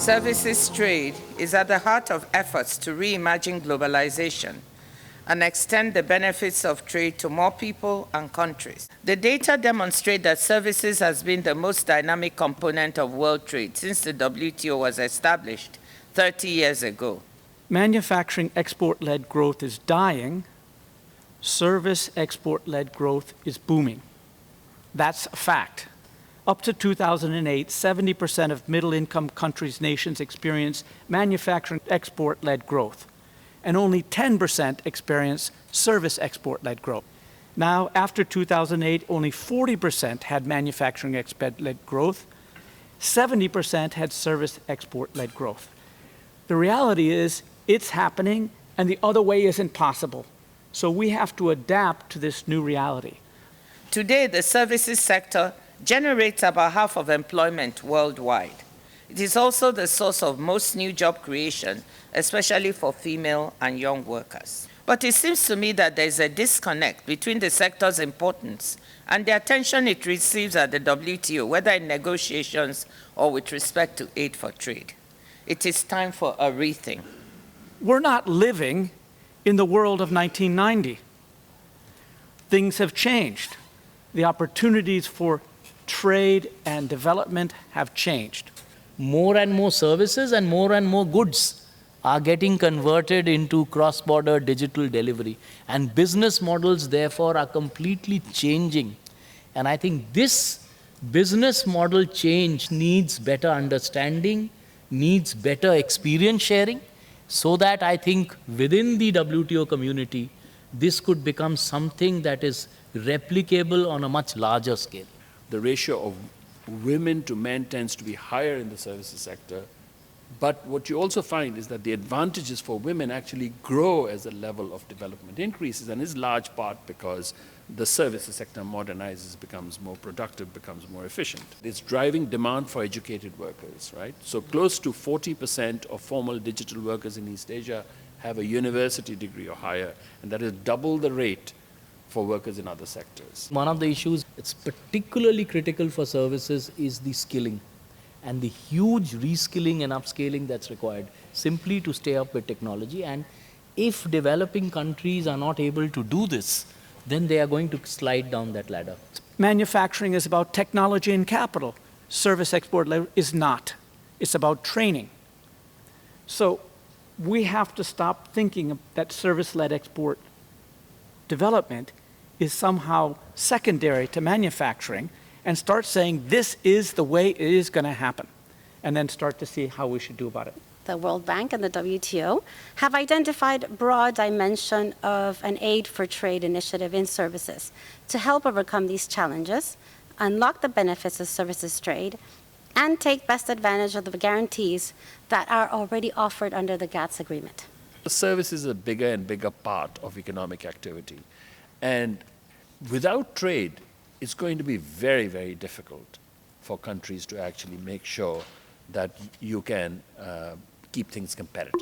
Services trade is at the heart of efforts to reimagine globalization and extend the benefits of trade to more people and countries. The data demonstrate that services has been the most dynamic component of world trade since the WTO was established 30 years ago. Manufacturing export-led growth is dying. Service export-led growth is booming. That's a fact. Up to 2008, 70% of middle-income countries' nations experienced manufacturing export-led growth, and only 10% experienced service export-led growth. Now, after 2008, only 40% had manufacturing export-led growth, 70% had service export-led growth. The reality is, it's happening, and the other way isn't possible. So we have to adapt to this new reality. Today, the services sector generates about half of employment worldwide. It is also the source of most new job creation, especially for female and young workers. But it seems to me that there is a disconnect between the sector's importance and the attention it receives at the WTO, whether in negotiations or with respect to aid for trade. It is time for a rethink. We're not living in the world of 1990. Things have changed. The opportunities for trade and development have changed. More and more services and more goods are getting converted into cross-border digital delivery. And business models, therefore, are completely changing. And I think this business model change needs better understanding, needs better experience sharing, so that I think within the WTO community, this could become something that is replicable on a much larger scale. The ratio of women to men tends to be higher in the services sector. But what you also find is that the advantages for women actually grow as the level of development increases, and is large part because the services sector modernizes, becomes more productive, becomes more efficient. It's driving demand for educated workers, right? So close to 40% of formal digital workers in East Asia have a university degree or higher, and that is double the rate for workers in other sectors. One of the issues that's particularly critical for services is the skilling and the huge reskilling and upscaling that's required simply to stay up with technology. And if developing countries are not able to do this, then they are going to slide down that ladder. Manufacturing is about technology and capital. Service export is not. It's about training. So we have to stop thinking that service-led export development is somehow secondary to manufacturing and start saying this is the way it is going to happen, and then start to see how we should do about it. The World Bank and the WTO have identified a broad dimension of an aid for trade initiative in services to help overcome these challenges, unlock the benefits of services trade, and take best advantage of the guarantees that are already offered under the GATS agreement. Service is a bigger and bigger part of economic activity. And without trade, it's going to be very, very difficult for countries to actually make sure that you can keep things competitive.